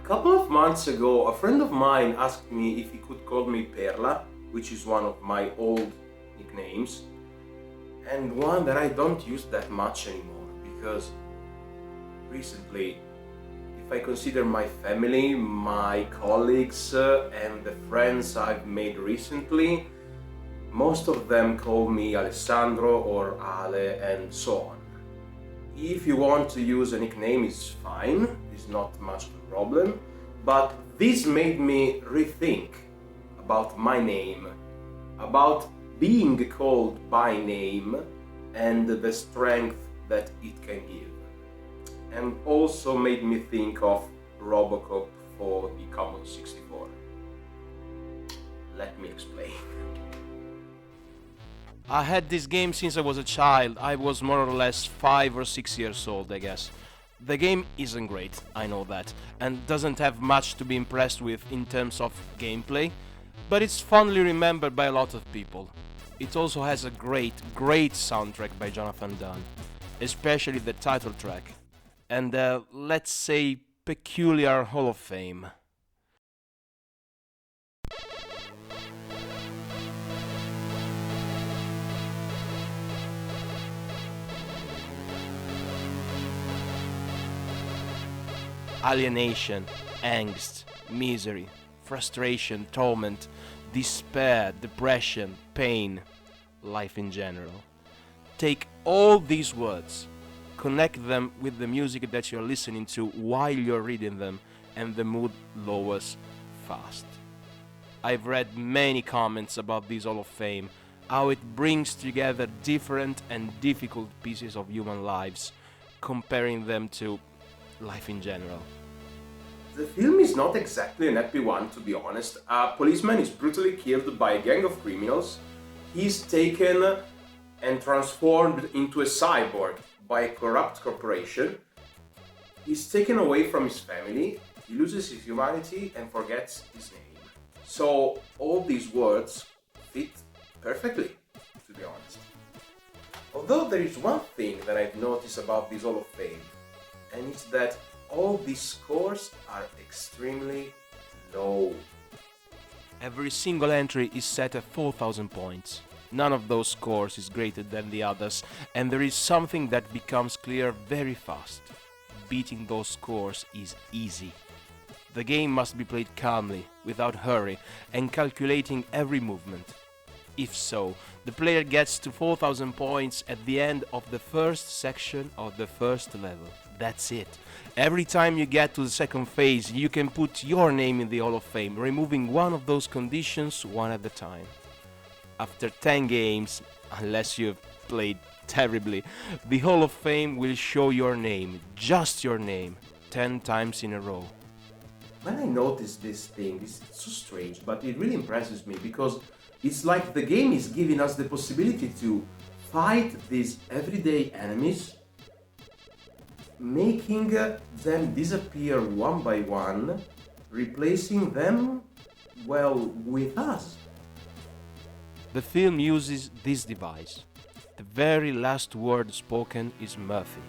couple of months ago, a friend of mine asked me if he could call me Perla, which is one of my old nicknames, and one that I don't use that much anymore, because recently, if I consider my family, my colleagues, and the friends I've made recently, most of them call me Alessandro or Ale and so on. If you want to use a nickname, it's fine, it's not much of a problem, but this made me rethink about my name, about being called by name and the strength that it can give. And also made me think of Robocop for the Commodore 64. Let me explain. I had this game since I was a child. I was more or less 5 or 6 years old, I guess. The game isn't great, I know that, and doesn't have much to be impressed with in terms of gameplay, but it's fondly remembered by a lot of people. It also has a great soundtrack by Jonathan Dunn, especially the title track, and let's say peculiar Hall of Fame. Alienation, angst, misery, frustration, torment, despair, depression, pain, life in general. Take all these words, connect them with the music that you're listening to while you're reading them, and the mood lowers fast. I've read many comments about this Hall of Fame, how it brings together different and difficult pieces of human lives, comparing them to life in general. The film is not exactly an happy one, to be honest. A policeman is brutally killed by a gang of criminals. He's taken and transformed into a cyborg by a corrupt corporation. He's taken away from his family, he loses his humanity and forgets his name. So all these words fit perfectly, to be honest. Although there is one thing that I've noticed about this Hall of Fame, and it's that all these scores are extremely low. Every single entry is set at 4,000 points. None of those scores is greater than the others, and there is something that becomes clear very fast. Beating those scores is easy. The game must be played calmly, without hurry, and calculating every movement. If so, the player gets to 4,000 points at the end of the first section of the first level. That's it. Every time you get to the second phase, you can put your name in the Hall of Fame, removing one of those conditions one at a time. After 10 games, unless you've played terribly, the Hall of Fame will show your name, just your name, 10 times in a row. When I notice this thing, it's so strange, but it really impresses me because it's like the game is giving us the possibility to fight these everyday enemies, making them disappear one by one, replacing them, well, with us. The film uses this device. The very last word spoken is Murphy,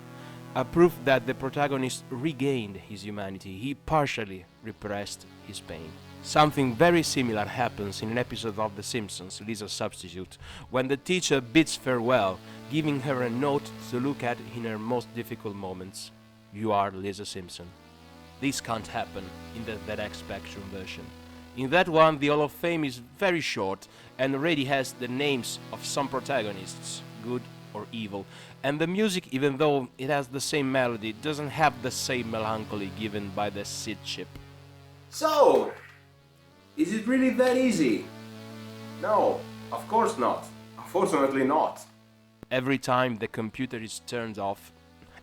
a proof that the protagonist regained his humanity. He partially repressed his pain. Something very similar happens in an episode of The Simpsons, Lisa's Substitute, when the teacher bids farewell, giving her a note to look at in her most difficult moments. You are Lisa Simpson. This can't happen in the ZX Spectrum version. In that one, the Hall of Fame is very short and already has the names of some protagonists, good or evil, and the music, even though it has the same melody, doesn't have the same melancholy given by the SID chip. So, is it really that easy? No, of course not. Unfortunately not. Every time the computer is turned off,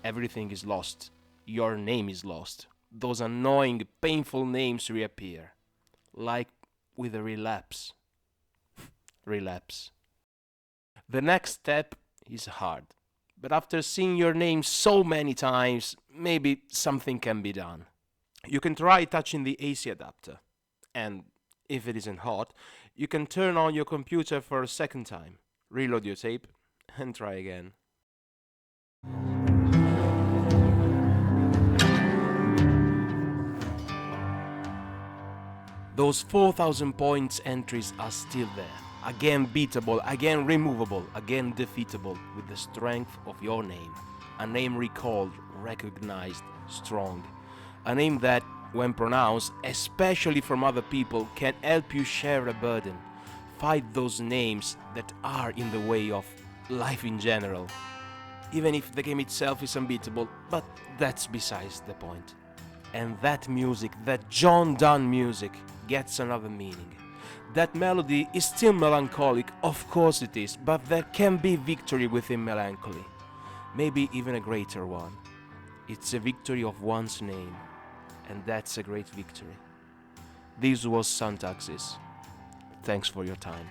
everything is lost. Your name is lost. Those annoying, painful names reappear. Like with a relapse. Relapse. The next step is hard. But after seeing your name so many times, maybe something can be done. You can try touching the AC adapter. And if it isn't hot, you can turn on your computer for a second time, reload your tape, and try again. Those 4,000 points entries are still there. Again beatable, again removable, again defeatable with the strength of your name. A name recalled, recognized, strong. A name that, when pronounced, especially from other people, can help you share a burden. Fight those names that are in the way of life in general. Even if the game itself is unbeatable, but that's besides the point. And that music, that John Donne music, gets another meaning. That melody is still melancholic, of course it is, but there can be victory within melancholy. Maybe even a greater one. It's a victory of one's name, and that's a great victory. This was Suntaxis. Thanks for your time.